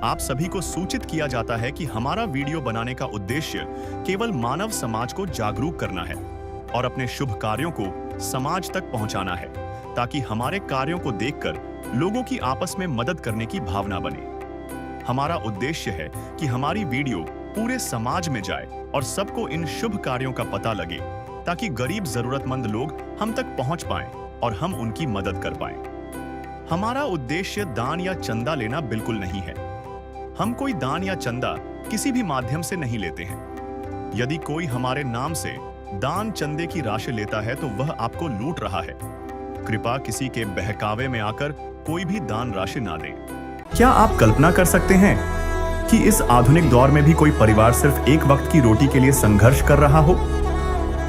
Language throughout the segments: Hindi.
आप सभी को सूचित किया जाता है कि हमारा वीडियो बनाने का उद्देश्य केवल मानव समाज को जागरूक करना है और अपने शुभ कार्यों को समाज तक पहुंचाना है, ताकि हमारे कार्यों को देखकर लोगों की आपस में मदद करने की भावना बने। हमारा उद्देश्य है कि हमारी वीडियो पूरे समाज में जाए और सबको इन शुभ कार्यों का पता लगे, ताकि गरीब जरूरतमंद लोग हम तक पहुंच पाएं और हम उनकी मदद कर पाएं। हमारा उद्देश्य दान या चंदा लेना बिल्कुल नहीं है। हम कोई दान या चंदा किसी भी माध्यम से नहीं लेते हैं। यदि कोई हमारे नाम से दान चंदे की राशि लेता है तो वह आपको लूट रहा है। कृपया किसी के बहकावे में आकर कोई भी दान राशि ना दें। क्या आप कल्पना कर सकते हैं कि इस आधुनिक दौर में भी कोई परिवार सिर्फ एक वक्त की रोटी के लिए संघर्ष कर रहा हो?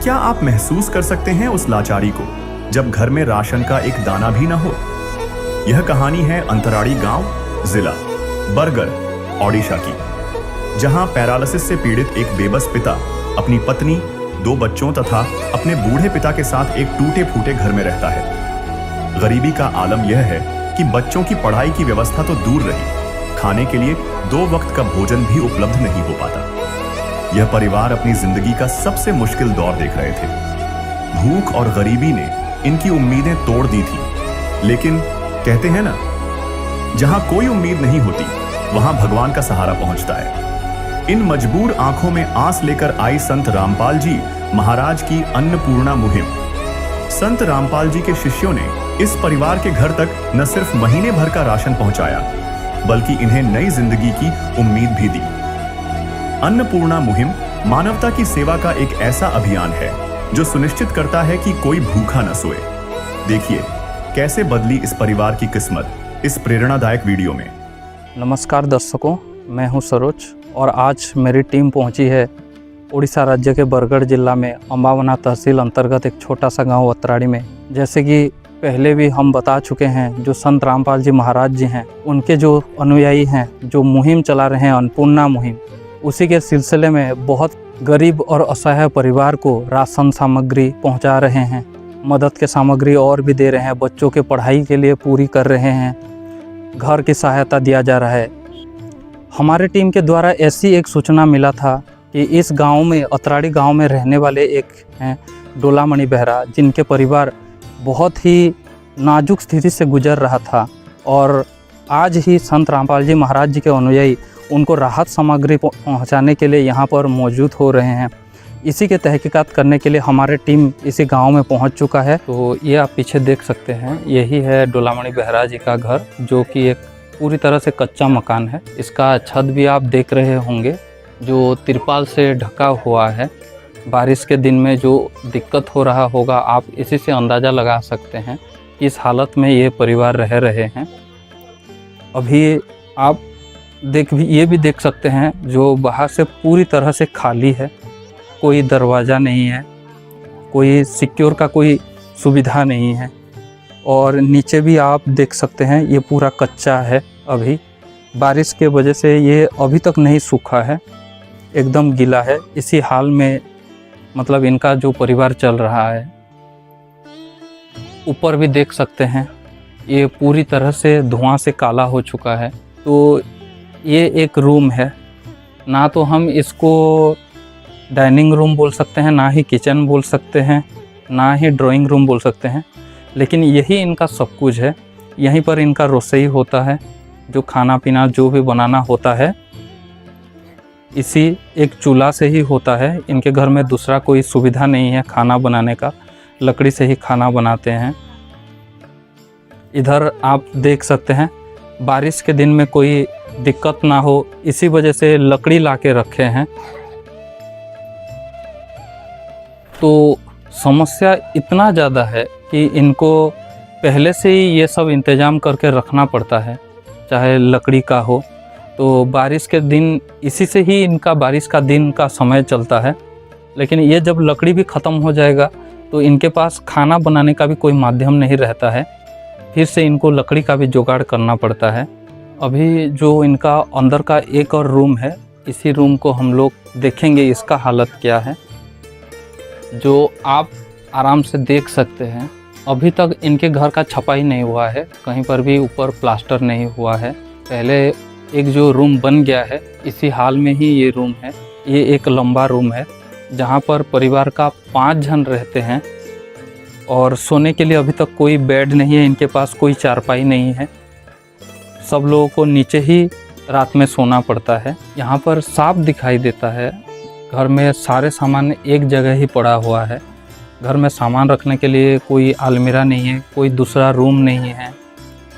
क्या आप महसूस कर सकते हैं उस लाचारी को जब घर में राशन का एक दाना भी ना हो? यह कहानी है अंतराड़ी गांव, जिला बरगढ़, ओडिशा की, जहां पैरालिसिस से पीड़ित एक बेबस पिता अपनी पत्नी, 2 बच्चों तथा अपने बूढ़े पिता के साथ एक टूटे फूटे घर में रहता है। गरीबी का आलम यह है कि बच्चों की पढ़ाई की व्यवस्था तो दूर रही, खाने के लिए 2 वक्त का भोजन भी उपलब्ध नहीं हो पाता। यह परिवार अपनी जिंदगी का सबसे मुश्किल दौर देख रहे थे। भूख और गरीबी ने इनकी उम्मीदें तोड़ दी थी, लेकिन कहते हैं ना, जहां कोई उम्मीद नहीं होती वहां भगवान का सहारा पहुंचता है। इन मजबूर आंखों में आंस लेकर आई संत रामपाल जी महाराज की अन्नपूर्णा मुहिम। संत रामपाल जी के शिष्यों ने इस परिवार के घर तक न सिर्फ महीने भर का राशन पहुंचाया, बल्कि इन्हें नई जिंदगी की उम्मीद भी दी। अन्नपूर्णा मुहिम मानवता की सेवा का एक ऐसा अभियान है जो सुनिश्चित करता है कि कोई भूखा न सोए। देखिए कैसे बदली इस परिवार की किस्मत इस प्रेरणादायक वीडियो में। नमस्कार दर्शकों, मैं हूं सरोज और आज मेरी टीम पहुंची है उड़ीसा राज्य के बरगढ़ जिला में अंबावना तहसील अंतर्गत एक छोटा सा गांव अतराड़ी में। जैसे कि पहले भी हम बता चुके हैं, जो संत रामपाल जी महाराज जी हैं, उनके जो अनुयायी हैं, जो मुहिम चला रहे हैं अन्नपूर्णा मुहिम, उसी के सिलसिले में बहुत गरीब और असहाय परिवार को राशन सामग्री पहुँचा रहे हैं, मदद के सामग्री और भी दे रहे हैं, बच्चों के पढ़ाई के लिए पूरी कर रहे हैं, घर की सहायता दिया जा रहा है। हमारे टीम के द्वारा ऐसी एक सूचना मिला था कि इस गांव में, अतराड़ी गांव में रहने वाले एक हैं डोलामणि बेहरा, जिनके परिवार बहुत ही नाजुक स्थिति से गुजर रहा था, और आज ही संत रामपाल जी महाराज जी के अनुयायी उनको राहत सामग्री पहुंचाने के लिए यहाँ पर मौजूद हो रहे हैं। इसी के तहकीकात करने के लिए हमारे टीम इसी गांव में पहुंच चुका है। तो ये आप पीछे देख सकते हैं, यही है डोलामणि बेहरा जी का घर, जो कि एक पूरी तरह से कच्चा मकान है। इसका छत भी आप देख रहे होंगे, जो तिरपाल से ढका हुआ है। बारिश के दिन में जो दिक्कत हो रहा होगा, आप इसी से अंदाज़ा लगा सकते हैं इस हालत में ये परिवार रह रहे हैं। अभी आप ये भी देख सकते हैं, जो बाहर से पूरी तरह से खाली है, कोई दरवाज़ा नहीं है, कोई सिक्योर का कोई सुविधा नहीं है, और नीचे भी आप देख सकते हैं ये पूरा कच्चा है। अभी बारिश के वजह से ये अभी तक नहीं सूखा है, एकदम गीला है। इसी हाल में मतलब इनका जो परिवार चल रहा है। ऊपर भी देख सकते हैं, ये पूरी तरह से धुआं से काला हो चुका है। तो ये एक रूम है, ना तो हम इसको डाइनिंग रूम बोल सकते हैं, ना ही किचन बोल सकते हैं, ना ही ड्राइंग रूम बोल सकते हैं, लेकिन यही इनका सब कुछ है। यहीं पर इनका रसोई होता है, जो खाना पीना जो भी बनाना होता है इसी एक चूल्हा से ही होता है। इनके घर में दूसरा कोई सुविधा नहीं है खाना बनाने का, लकड़ी से ही खाना बनाते हैं। इधर आप देख सकते हैं, बारिश के दिन में कोई दिक्कत ना हो, इसी वजह से लकड़ी ला के रखे हैं। तो समस्या इतना ज़्यादा है कि इनको पहले से ही ये सब इंतज़ाम करके रखना पड़ता है, चाहे लकड़ी का हो। तो बारिश के दिन इसी से ही इनका बारिश का दिन का समय चलता है, लेकिन ये जब लकड़ी भी ख़त्म हो जाएगा तो इनके पास खाना बनाने का भी कोई माध्यम नहीं रहता है, फिर से इनको लकड़ी का भी जुगाड़ करना पड़ता है। अभी जो इनका अंदर का एक और रूम है, इसी रूम को हम लोग देखेंगे इसका हालत क्या है, जो आप आराम से देख सकते हैं। अभी तक इनके घर का छपाई नहीं हुआ है, कहीं पर भी ऊपर प्लास्टर नहीं हुआ है। पहले एक जो रूम बन गया है, इसी हाल में ही ये रूम है। ये एक लंबा रूम है जहाँ पर परिवार का 5 जन रहते हैं और सोने के लिए अभी तक कोई बेड नहीं है, इनके पास कोई चारपाई नहीं है। सब लोगों को नीचे ही रात में सोना पड़ता है। यहाँ पर साफ दिखाई देता है। घर में सारे सामान एक जगह ही पड़ा हुआ है। घर में सामान रखने के लिए कोई अलमीरा नहीं है, कोई दूसरा रूम नहीं है।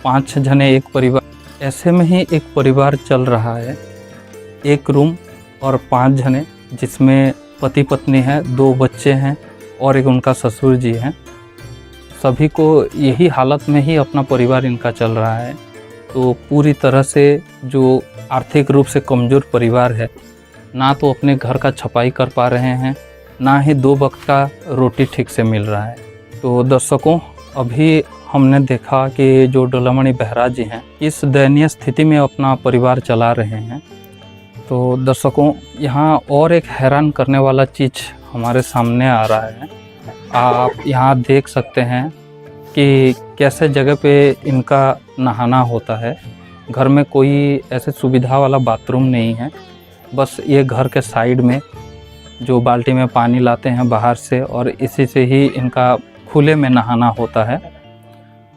5 जने एक परिवार, ऐसे में ही एक परिवार चल रहा है। एक रूम और 5 जने, जिसमें पति पत्नी है, 2 बच्चे हैं और एक उनका ससुर जी हैं। सभी को यही हालत में ही अपना परिवार इनका चल रहा है। तो पूरी तरह से जो आर्थिक रूप से कमज़ोर परिवार है, ना तो अपने घर का छपाई कर पा रहे हैं, ना ही 2 वक्त का रोटी ठीक से मिल रहा है। तो दर्शकों, अभी हमने देखा कि जो डोलामणि बेहरा जी हैं, इस दयनीय स्थिति में अपना परिवार चला रहे हैं। तो दर्शकों, यहाँ और एक हैरान करने वाला चीज़ हमारे सामने आ रहा है। आप यहाँ देख सकते हैं कि कैसे जगह पे इनका नहाना होता है। घर में कोई ऐसे सुविधा वाला बाथरूम नहीं है। बस ये घर के साइड में जो बाल्टी में पानी लाते हैं बाहर से, और इसी से ही इनका खुले में नहाना होता है।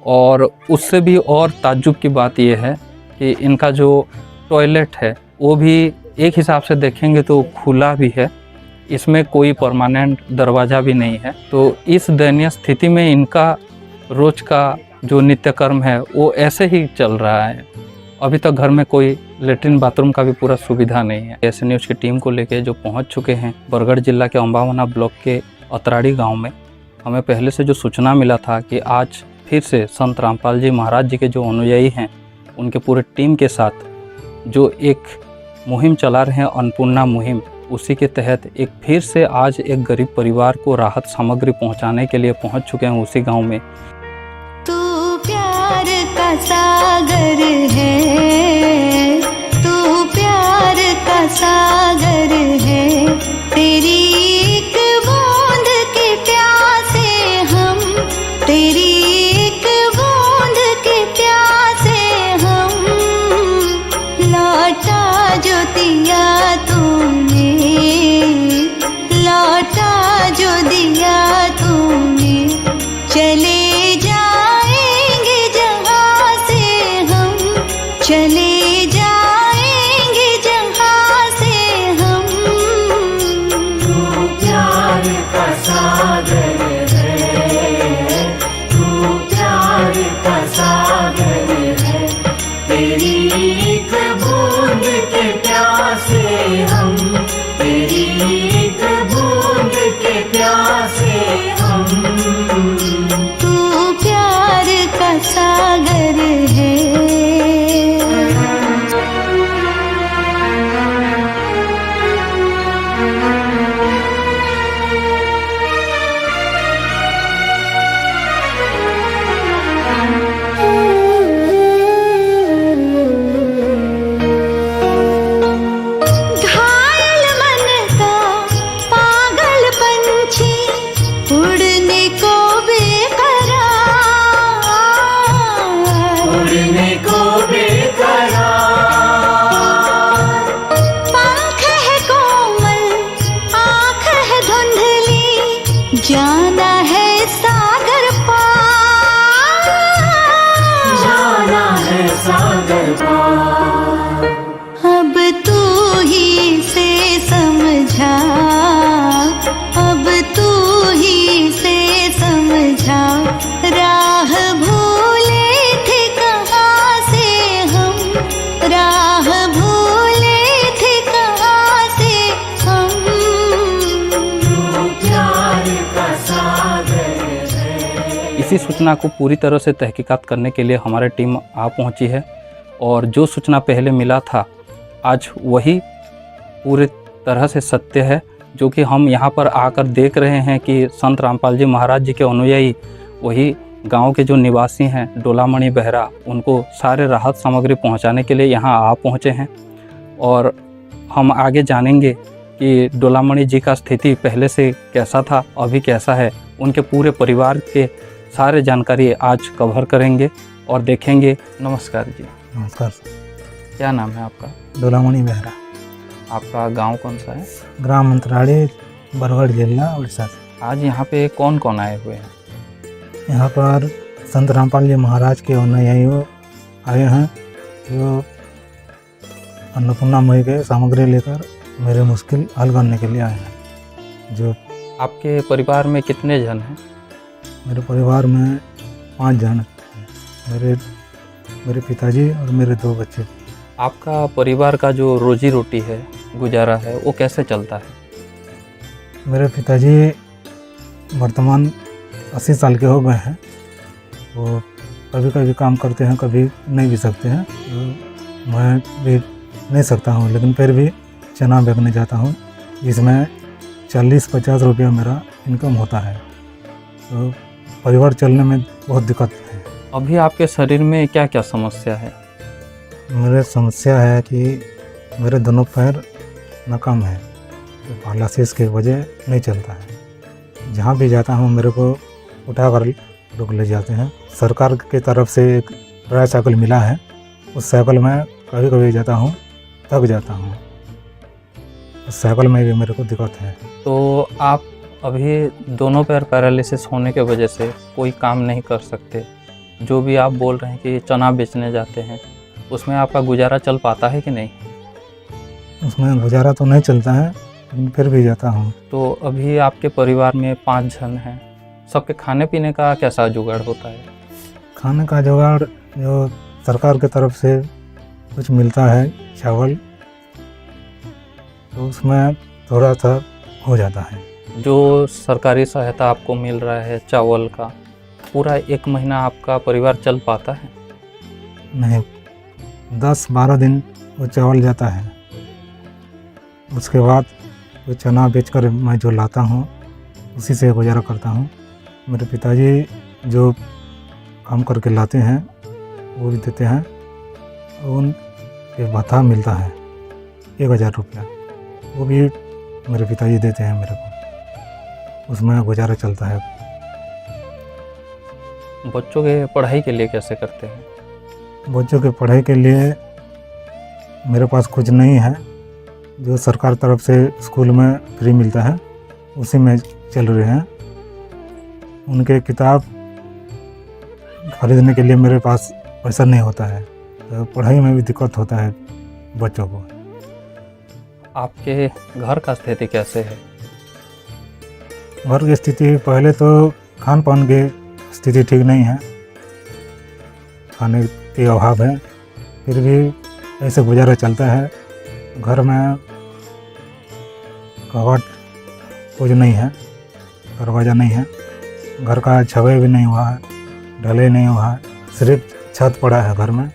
और उससे भी और ताज्जुब की बात यह है कि इनका जो टॉयलेट है वो भी एक हिसाब से देखेंगे तो खुला भी है, इसमें कोई परमानेंट दरवाज़ा भी नहीं है। तो इस दयनीय स्थिति में इनका रोज़ का जो नित्यकर्म है वो ऐसे ही चल रहा है। अभी तक घर में कोई लेटरिन बाथरूम का भी पूरा सुविधा नहीं है। ऐसे न्यूज़ की टीम को लेके जो पहुंच चुके हैं बरगढ़ जिला के अम्बावना ब्लॉक के अतराड़ी गांव में। हमें पहले से जो सूचना मिला था कि आज फिर से संत रामपाल जी महाराज जी के जो अनुयायी हैं, उनके पूरे टीम के साथ जो एक मुहिम चला रहे हैं, अन्नपूर्णा मुहिम, उसी के तहत एक फिर से आज एक गरीब परिवार को राहत सामग्री पहुंचाने के लिए पहुंच चुके हैं उसी गांव में। तू प्यार का सागर है, तू प्यार का सागर है, तेरी एक बूंद के प्यासे हम, तेरी एक बूंद के प्यासे हम, लौटा जो दिया तूने, लौटा जो दिया तूने, चले जाएंगे जहाँ से हम, चले जाएंगे जहाँ से हम। तू प्यार का सागर है, तू प्यार का सागर है, तेरी एक बूंद के प्यासे हम, तेरी एक बूंद के प्यासे हम। तू प्यार का सागर है। घायल मन का पागल पंछी, उड़ने को बेकरार, उड़ने को बेकरार, पंख है कोमल, आँख है धुंधली, जाना है सागर पार, जाना है सागर पार। अब तू ही से समझा, अब तू ही से समझा, राह भूले थे कहाँ से हम, राह भूले थे कहाँ से हम। तू प्यार का सागर है। इसी सूचना को पूरी तरह से तहकीकात करने के लिए हमारी टीम आ पहुंची है, और जो सूचना पहले मिला था आज वही पूरी तरह से सत्य है, जो कि हम यहाँ पर आकर देख रहे हैं कि संत रामपाल जी महाराज जी के अनुयायी, वही गांव के जो निवासी हैं डोलामणि बेहरा, उनको सारे राहत सामग्री पहुँचाने के लिए यहाँ आ पहुँचे हैं। और हम आगे जानेंगे कि डोलामणि जी का स्थिति पहले से कैसा था, अभी कैसा है। उनके पूरे परिवार के सारे जानकारी आज कवर करेंगे और देखेंगे। नमस्कार जी। नमस्कार। क्या नाम है आपका? डोलामणि बेहरा, आपका गांव कौन सा है? ग्राम मंत्रालय, बरगढ़ जिला, उड़ीसा से। आज यहाँ पे कौन कौन आए हुए हैं? यहाँ पर संत रामपाल जी महाराज के अनुयायी आए हैं, जो अन्नपूर्णा मई के सामग्री लेकर मेरे मुश्किल हल करने के लिए आए हैं। जो आपके परिवार में कितने जन हैं? मेरे परिवार में 5 जन हैं। मेरे पिताजी और मेरे 2 बच्चे। आपका परिवार का जो रोजी रोटी है, गुजारा है, वो कैसे चलता है? मेरे पिताजी वर्तमान 80 साल के हो गए हैं। वो कभी कभी काम करते हैं, कभी नहीं भी सकते हैं। तो मैं भी नहीं सकता हूँ, लेकिन फिर भी चना बेचने जाता हूँ, जिसमें 40-50 रुपया मेरा इनकम होता है। तो परिवार चलने में बहुत दिक्कत है। अभी आपके शरीर में क्या क्या समस्या है? मेरे समस्या है कि मेरे दोनों पैर नाकाम है, तो पैरालिसिस की वजह नहीं चलता है। जहाँ भी जाता हूँ मेरे को उठाकर लोग ले जाते हैं। सरकार की तरफ से एक ट्राई साइकिल मिला है, उस साइकिल में कभी कभी जाता हूँ, थक जाता हूँ। उस साइकिल में भी मेरे को दिक्कत है। तो आप अभी दोनों पैर पैरालिसिस होने के वजह से कोई काम नहीं कर सकते। जो भी आप बोल रहे हैं कि चना बेचने जाते हैं, उसमें आपका गुजारा चल पाता है कि नहीं? उसमें गुजारा तो नहीं चलता है, लेकिन फिर भी जाता हूँ। तो अभी आपके परिवार में 5 जन हैं, सबके खाने पीने का कैसा जुगाड़ होता है? खाने का जुगाड़ जो सरकार की तरफ से कुछ मिलता है, चावल, तो उसमें थोड़ा सा हो जाता है। जो सरकारी सहायता आपको मिल रहा है चावल का, पूरा 1 महीना आपका परिवार चल पाता है? नहीं, 10-12 दिन वो चावल जाता है। उसके बाद वो चना बेचकर मैं जो लाता हूँ, उसी से गुजारा करता हूँ। मेरे पिताजी जो काम करके लाते हैं वो भी देते हैं, उनके भत्ता मिलता है 1000 रुपया, वो भी मेरे पिताजी देते हैं मेरे को, उसमें गुजारा चलता है। बच्चों के पढ़ाई के लिए कैसे करते हैं? बच्चों के पढ़ाई के लिए मेरे पास कुछ नहीं है। जो सरकार तरफ से स्कूल में फ्री मिलता है, उसी में चल रहे हैं। उनके किताब खरीदने के लिए मेरे पास पैसा नहीं होता है, तो पढ़ाई में भी दिक्कत होता है बच्चों को। आपके घर का स्थिति कैसे है? घर की स्थिति पहले तो खान पान की स्थिति ठीक नहीं है, खाने के अभाव है, फिर भी ऐसे गुजारा चलता है। घर में कबाड़ कुछ नहीं है, दरवाज़ा नहीं है, घर का छवे भी नहीं हुआ है, ढले नहीं हुआ है, सिर्फ छत पड़ा है घर में,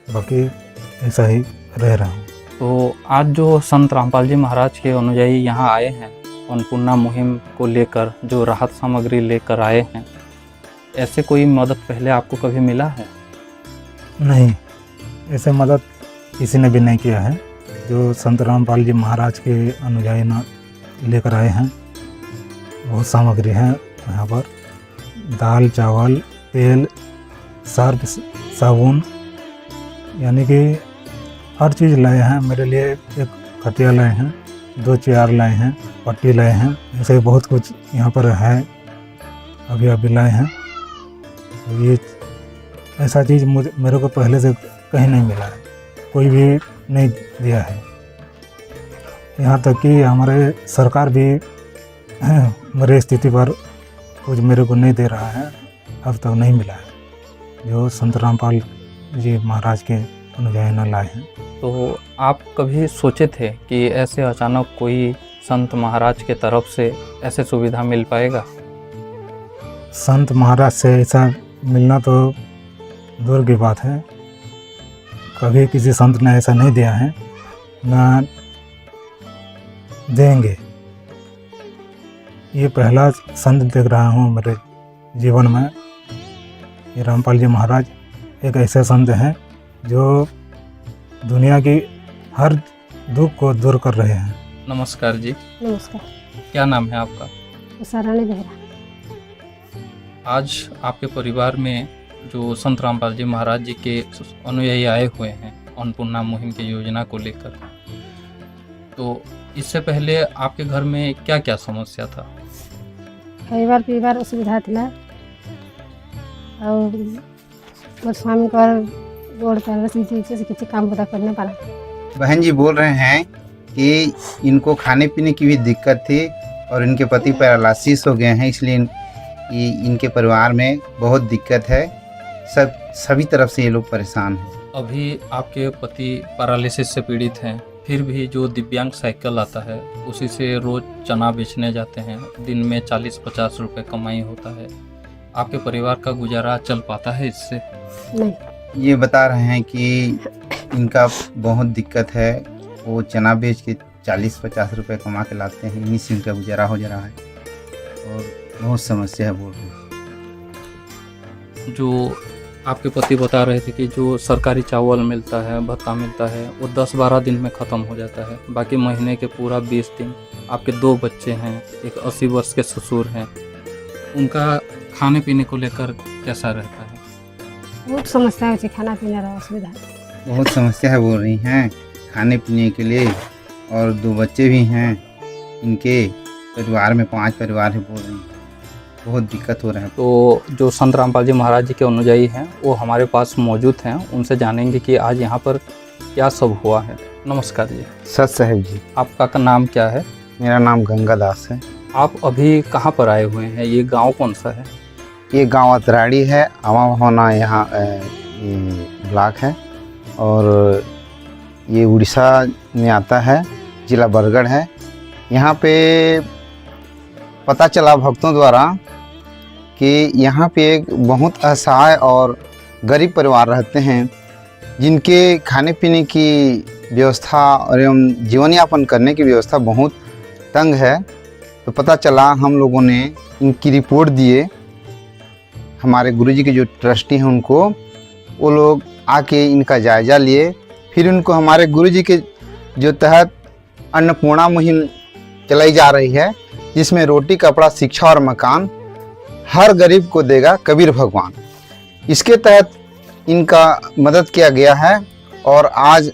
बाकी ऐसा ही रह रहा हूँ। तो आज जो संत रामपाल जी महाराज के अनुयायी यहाँ आए हैं, अन्नपूर्णा मुहिम को लेकर जो राहत सामग्री लेकर आए हैं, ऐसे कोई मदद पहले आपको कभी मिला है? नहीं, ऐसे मदद किसी ने भी नहीं किया है। जो संत रामपाल जी महाराज के अनुयायी लेकर आए हैं, बहुत सामग्री है यहाँ पर, दाल, चावल, तेल, सर्फ, साबुन, यानी कि हर चीज़ लाए हैं। मेरे लिए एक खटिया लाए हैं, 2 चेयर लाए हैं, पट्टी लाए हैं, ऐसे बहुत कुछ यहाँ पर है, अभी लाए हैं। ये ऐसा चीज़ मेरे को पहले से कहीं नहीं मिला है, कोई भी नहीं दिया है। यहाँ तक कि हमारे सरकार भी मेरे स्थिति पर कुछ मेरे को नहीं दे रहा है, अब तक नहीं मिला है, जो संत रामपाल जी महाराज के अनुयायी न लाए हैं। तो आप कभी सोचे थे कि ऐसे अचानक कोई संत महाराज के तरफ से ऐसे सुविधा मिल पाएगा? संत महाराज से ऐसा मिलना तो दूर की बात है, कभी किसी संत ने ऐसा नहीं दिया है, ना देंगे। ये पहला संत देख रहा हूँ मेरे जीवन में। ये रामपाल जी महाराज एक ऐसे संत हैं जो दुनिया की हर दुख को दूर कर रहे हैं। नमस्कार जी, नमस्कार। क्या नाम है आपका? शरणी बेहरा। आज आपके परिवार में जो संत रामपाल जी महाराज जी के अनुयायी आए हुए हैं, अन्नपूर्णा मुहिम की योजना को लेकर। तो इससे पहले आपके घर में क्या क्या समस्या था? खाइबार पीबार असुविधा थिला और मोर स्वामी कर गोड़ पर बस से किसी काम पता करने पारा। बहन जी बोल रहे हैं कि इनको खाने पीने की भी दिक्कत थी और इनके पति पैरालिसिस हो गए हैं, इसलिए इनके परिवार में बहुत दिक्कत है। सभी तरफ से ये लोग परेशान हैं। अभी आपके पति पैरालिसिस से पीड़ित हैं, फिर भी जो दिव्यांग साइकिल आता है उसी से रोज चना बेचने जाते हैं, दिन में 40-50 रुपए कमाई होता है। आपके परिवार का गुजारा चल पाता है इससे? नहीं, ये बता रहे हैं कि इनका बहुत दिक्कत है, वो चना बेच के 40-50 रुपए कमा के लाते हैं, इन्हीं से इनका गुजारा हो जा रहा है और बहुत समस्या है बोल रहे हैं। जो आपके पति बता रहे थे कि जो सरकारी चावल मिलता है, भत्ता मिलता है, वो 10-12 दिन में ख़त्म हो जाता है, बाकी महीने के पूरा 20 दिन। आपके 2 बच्चे हैं, एक 80 वर्ष के ससुर हैं, उनका खाने पीने को लेकर कैसा रहता है? बहुत समस्या है, खाना पीना रहा असुविधा। बहुत समस्या है बोल रही हैं खाने पीने के लिए, और 2 बच्चे भी हैं इनके, परिवार में 5 परिवार है बोल रही हैं, बहुत दिक्कत हो रहा है। तो जो संत रामपाल जी महाराज जी के अनुयायी हैं वो हमारे पास मौजूद हैं, उनसे जानेंगे कि आज यहाँ पर क्या सब हुआ है। नमस्कार जी। सत साहेब जी। आपका नाम क्या है? मेरा नाम गंगा दास है। आप अभी कहाँ पर आए हुए हैं? ये गांव कौन सा है? ये गांव अतराड़ी है, अमाभवना यहाँ ये ब्लॉक है, और ये उड़ीसा में आता है, जिला बरगढ़ है। यहाँ पे पता चला भक्तों द्वारा कि यहाँ पे एक बहुत असहाय और गरीब परिवार रहते हैं, जिनके खाने पीने की व्यवस्था और एवं जीवन यापन करने की व्यवस्था बहुत तंग है। तो पता चला, हम लोगों ने इनकी रिपोर्ट दिए, हमारे गुरुजी के जो ट्रस्टी हैं उनको, वो लोग आके इनका जायज़ा लिए। फिर उनको हमारे गुरुजी के जो तहत अन्नपूर्णा मुहिम चलाई जा रही है, जिसमें रोटी, कपड़ा, शिक्षा और मकान हर गरीब को देगा कबीर भगवान, इसके तहत इनका मदद किया गया है। और आज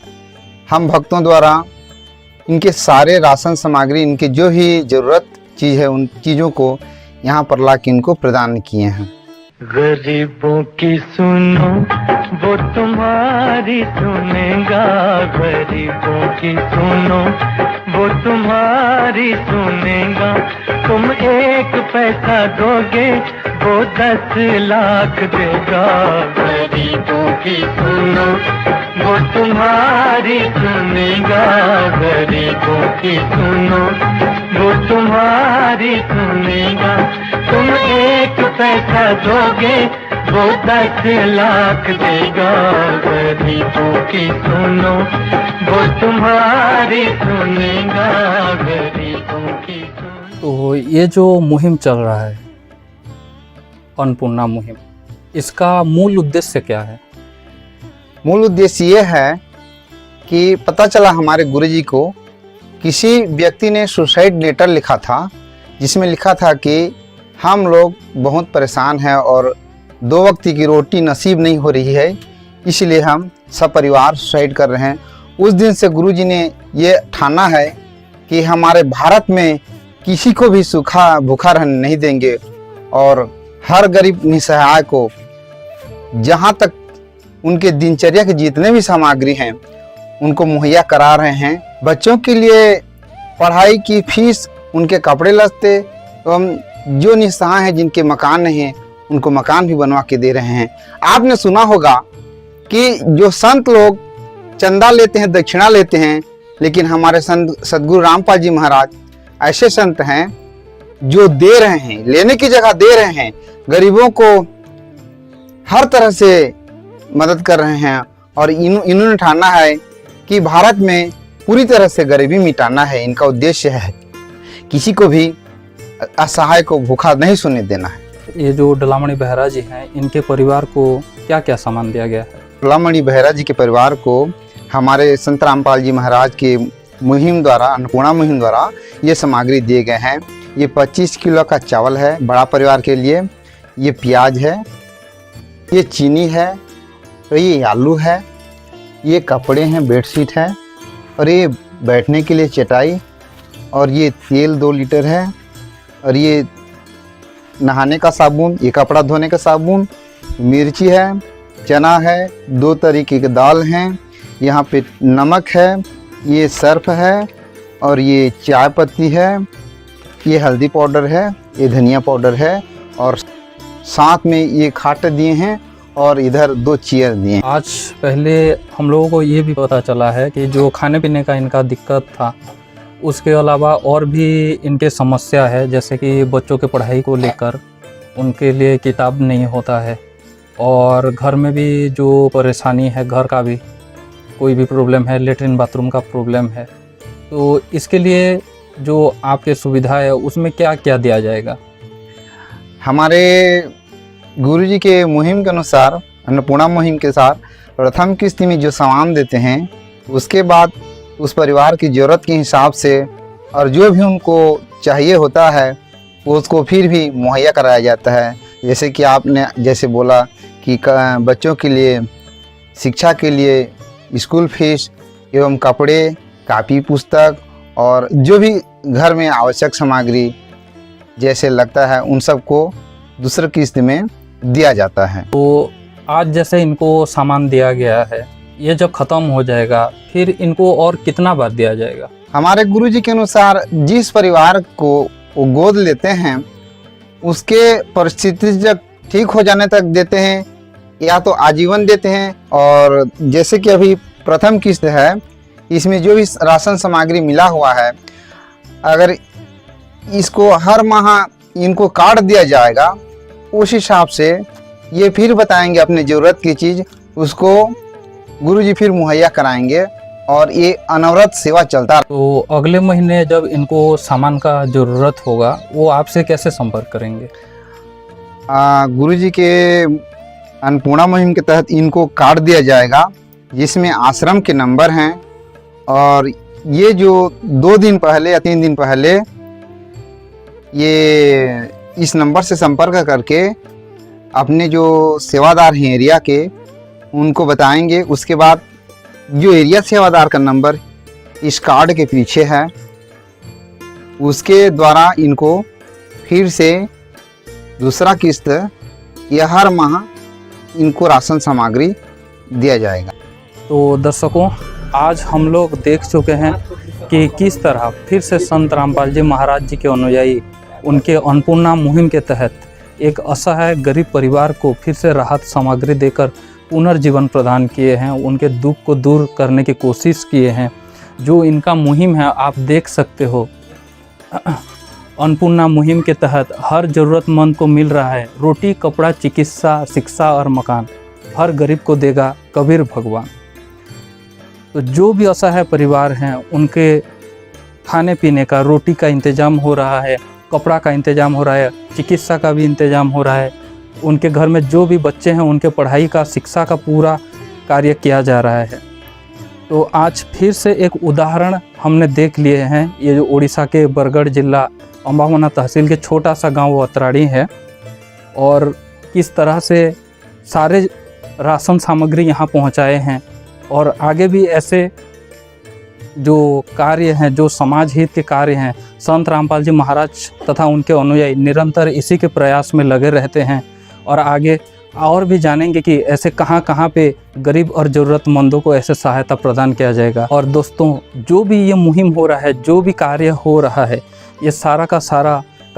हम भक्तों द्वारा इनके सारे राशन सामग्री, इनके जो ही ज़रूरत चीज़ है, उन चीज़ों को यहाँ पर ला के इनको प्रदान किए हैं। गरीबों की सुनो वो तुम्हारी सुनेगा, गरीबों की सुनो वो तुम्हारी सुनेगा। तुम 1 पैसा दोगे वो 10 लाख देगा। गरीबों की सुनो वो तुम्हारी सुनेगा, गरीबों की सुनो वो तुम्हारी सुनेगा। तुम 1 पैसा दोगे वो 10 लाख देगा। गरीबों की सुनो वो तुम्हारी सुनेगा, गरीबों की सुनो। तो ये जो मुहिम चल रहा है, अन्नपूर्णा मुहिम, इसका मूल उद्देश्य क्या है? मूल उद्देश्य ये है कि पता चला हमारे गुरुजी को किसी व्यक्ति ने सुसाइड लेटर लिखा था, जिसमें लिखा था कि हम लोग बहुत परेशान हैं और 2 वक्त की रोटी नसीब नहीं हो रही है, इसलिए हम सब परिवार सुसाइड कर रहे हैं। उस दिन से गुरुजी ने ये ठाना है कि हमारे भारत में किसी को भी भूखा रहने नहीं देंगे, और हर गरीब निसहाय को जहाँ तक उनके दिनचर्या के जितने भी सामग्री हैं उनको मुहैया करा रहे हैं। बच्चों के लिए पढ़ाई की फीस, उनके कपड़े लत्ते, एवं जो निसहाय हैं जिनके मकान नहीं हैं उनको मकान भी बनवा के दे रहे हैं। आपने सुना होगा कि जो संत लोग चंदा लेते हैं, दक्षिणा लेते हैं, लेकिन हमारे संत सदगुरु रामपाल जी महाराज ऐसे संत हैं जो दे रहे हैं, लेने की जगह दे रहे हैं, गरीबों को हर तरह से मदद कर रहे हैं। और इन्होंने ठाना है कि भारत में पूरी तरह से गरीबी मिटाना है, इनका उद्देश्य है, किसी को भी असहाय को भूखा नहीं सोने देना है। ये जो डलामणि बेहरा जी हैं, इनके परिवार को क्या क्या सामान दिया गया है? डलामणि बेहरा जी के परिवार को हमारे संत रामपाल जी महाराज के मुहिम द्वारा, अन्नपूर्णा मुहिम द्वारा ये सामग्री दिए गए हैं। ये 25 किलो का चावल है बड़ा परिवार के लिए, ये प्याज है, ये चीनी है, तो ये आलू है, ये कपड़े हैं, बेडशीट है, और ये बैठने के लिए चटाई, और ये तेल 2 लीटर है, और ये नहाने का साबुन, ये कपड़ा धोने का साबुन, मिर्ची है, चना है, 2 तरीके के दाल हैं, यहाँ पे नमक है, ये सर्फ है, और ये चाय पत्ती है, ये हल्दी पाउडर है, ये धनिया पाउडर है, और साथ में ये खाट दिए हैं, और इधर 2 चेयर दिए हैं। आज पहले हम लोगों को ये भी पता चला है कि जो खाने पीने का इनका दिक्कत था, उसके अलावा और भी इनके समस्या है, जैसे कि बच्चों के पढ़ाई को लेकर उनके लिए किताब नहीं होता है, और घर में भी जो परेशानी है, घर का भी कोई भी प्रॉब्लम है, लेटरिन बाथरूम का प्रॉब्लम है। तो इसके लिए जो आपके सुविधा है उसमें क्या क्या दिया जाएगा? हमारे गुरुजी के मुहिम के अनुसार, अन्नपूर्णा मुहिम के साथ प्रथम किस्त में जो सामान देते हैं, उसके बाद उस परिवार की ज़रूरत के हिसाब से और जो भी उनको चाहिए होता है उसको फिर भी मुहैया कराया जाता है। जैसे कि आपने जैसे बोला कि बच्चों के लिए शिक्षा के लिए स्कूल फीस एवं कपड़े, कापी, पुस्तक और जो भी घर में आवश्यक सामग्री जैसे लगता है उन सबको दूसरी किस्त में दिया जाता है। तो आज जैसे इनको सामान दिया गया है, ये जब ख़त्म हो जाएगा फिर इनको और कितना बार दिया जाएगा? हमारे गुरुजी के अनुसार जिस परिवार को वो गोद लेते हैं उसके परिस्थिति जब ठीक हो जाने तक देते हैं, या तो आजीवन देते हैं। और जैसे कि अभी प्रथम किस्त है, इसमें जो भी राशन सामग्री मिला हुआ है, अगर इसको हर माह इनको कार्ड दिया जाएगा, उस हिसाब से ये फिर बताएंगे अपनी ज़रूरत की चीज़, उसको गुरुजी फिर मुहैया कराएंगे और ये अनवरत सेवा चलता। तो अगले महीने जब इनको सामान का ज़रूरत होगा, वो आपसे कैसे संपर्क करेंगे? गुरुजी के अन्नपूर्णा मुहिम के तहत इनको कार्ड दिया जाएगा जिसमें आश्रम के नंबर हैं, और ये जो 2 दिन पहले या 3 दिन पहले ये इस नंबर से संपर्क करके अपने जो सेवादार हैं एरिया के उनको बताएंगे। उसके बाद जो एरिया सेवादार का नंबर इस कार्ड के पीछे है, उसके द्वारा इनको फिर से दूसरा किस्त या हर माह इनको राशन सामग्री दिया जाएगा। तो दर्शकों, आज हम लोग देख चुके हैं कि किस तरह फिर से संत रामपाल जी महाराज जी के अनुयायी उनके अन्नपूर्णा मुहिम के तहत एक असहाय गरीब परिवार को फिर से राहत सामग्री देकर पुनर्जीवन प्रदान किए हैं, उनके दुख को दूर करने की कोशिश किए हैं। जो इनका मुहिम है आप देख सकते हो, अन्नपूर्णा मुहिम के तहत हर ज़रूरतमंद को मिल रहा है रोटी, कपड़ा, चिकित्सा, शिक्षा और मकान। हर गरीब को देगा कबीर भगवान। तो जो भी असहाय परिवार हैं उनके खाने पीने का, रोटी का इंतज़ाम हो रहा है, कपड़ा का इंतज़ाम हो रहा है, चिकित्सा का भी इंतज़ाम हो रहा है। उनके घर में जो भी बच्चे हैं उनके पढ़ाई का, शिक्षा का पूरा कार्य किया जा रहा है। तो आज फिर से एक उदाहरण हमने देख लिए हैं। ये जो उड़ीसा के बरगढ़ जिला अम्बावना तहसील के छोटा सा गांव वतराड़ी है, और किस तरह से सारे राशन सामग्री यहाँ पहुँचाए हैं, और आगे भी ऐसे जो कार्य हैं, जो समाज हित के कार्य हैं, संत रामपाल जी महाराज तथा उनके अनुयायी निरंतर इसी के प्रयास में लगे रहते हैं। और आगे और भी जानेंगे कि ऐसे कहाँ कहाँ पे गरीब और ज़रूरतमंदों को ऐसे सहायता प्रदान किया जाएगा। और दोस्तों, जो भी ये मुहिम हो रहा है, जो भी कार्य हो रहा है, ये सारा का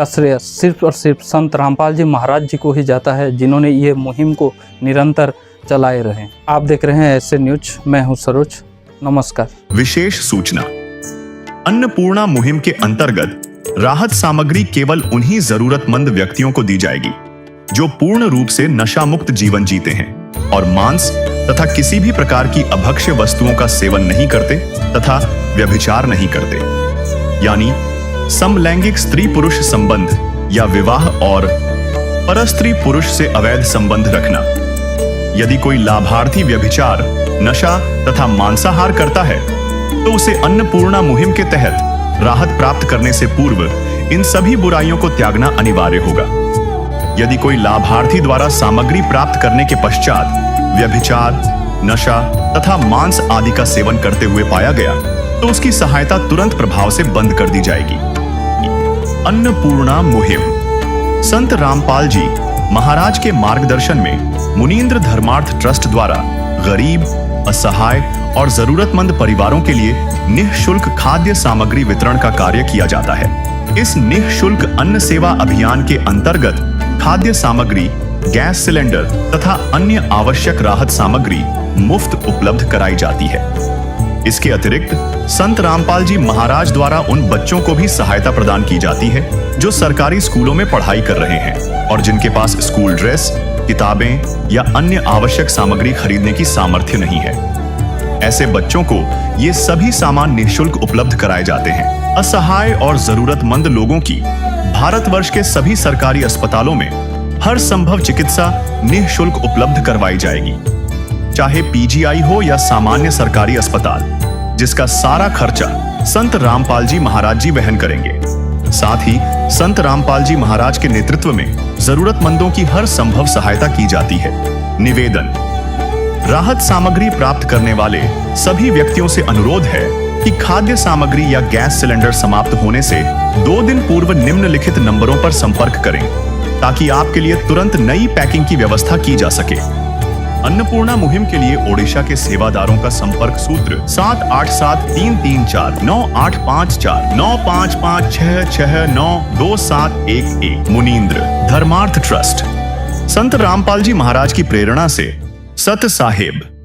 श्रेय सिर्फ और सिर्फ संत रामपाल जी महाराज जी को ही जाता है, जिन्होंने ये मुहिम को निरंतर चलाए रहे। आप देख रहे हैं ऐसे न्यूज, मैं हूँ सरोज। नमस्कार। विशेष सूचना, अन्नपूर्णा मुहिम के अंतर्गत राहत सामग्री केवल उन्हीं जरूरतमंद व्यक्तियों को दी जाएगी जो पूर्ण रूप से नशा मुक्त जीवन जीते हैं और मांस तथा किसी भी प्रकार की अभक्ष्य वस्तुओं का सेवन नहीं करते तथा व्यभिचार नहीं करते, यानी समलैंगिक स्त्री पुरुष संबंध या विवाह और परस्त्री पुरुष से अवैध संबंध रखना। यदि कोई लाभार्थी व्यभिचार, नशा तथा मांसाहार करता है तो उसे अन्नपूर्णा मुहिम के तहत राहत प्राप्त करने से पूर्व इन सभी बुराइयों को त्यागना अनिवार्य होगा। यदि कोई लाभार्थी द्वारा सामग्री प्राप्त करने के पश्चात व्यभिचार, नशा तथा मांस आदि का सेवन करते हुए पाया गया तो उसकी सहायता तुरंत प्रभाव से बंद कर दी जाएगी। अन्नपूर्णा मुहिम। संत रामपाल जी महाराज के मार्गदर्शन में मुनींद्र धर्मार्थ ट्रस्ट द्वारा गरीब, असहाय और जरूरतमंद परिवारों के लिए निःशुल्क खाद्य सामग्री वितरण का कार्य किया जाता है। इस निःशुल्क अन्न सेवा अभियान के अंतर्गत खाद्य सामग्री, गैस सिलेंडर तथा अन्य आवश्यक राहत सामग्री मुफ्त उपलब्ध कराई जाती है। इसके अतिरिक्त संत रामपाल जी महाराज द्वारा उन बच्चों को भी सहायता प्रदान की जाती है जो सरकारी स्कूलों में पढ़ाई कर रहे हैं और जिनके पास स्कूल ड्रेस, किताबें या अन्य आवश्यक सामग्री खरीदने की सामर्थ्य नहीं है। ऐसे बच्चों को ये सभी सामान निःशुल्क उपलब्ध कराए जाते हैं। असहाय और जरूरतमंद लोगों की भारतवर्ष के सभी सरकारी अस्पतालों में हर संभव चिकित्सा निःशुल्क उपलब्ध करवाई जाएगी, चाहे पीजीआई हो या सामान्य सरकारी अस्पताल, जिसका सारा खर्चा संत रामपाल जी महाराज जी वहन करेंगे। साथ ही संत रामपाल जी महाराज के नेतृत्व में जरूरतमंदों की हर संभव सहायता की जाती है। निवेदन। राहत सामग्री प्राप्त करने वाले सभी व्यक्तियों से अनुरोध है कि खाद्य सामग्री या गैस सिलेंडर समाप्त होने से 2 दिन पूर्व निम्नलिखित नंबरों पर संपर्क करें ताकि आपके लिए तुरंत नई पैकिंग की व्यवस्था की जा सके। अन्नपूर्णा मुहिम के लिए ओडिशा के सेवादारों का संपर्क सूत्र 787334985496692711 मुनींद्र धर्मार्थ ट्रस्ट। संत रामपाल जी महाराज की प्रेरणा से सत साहेब।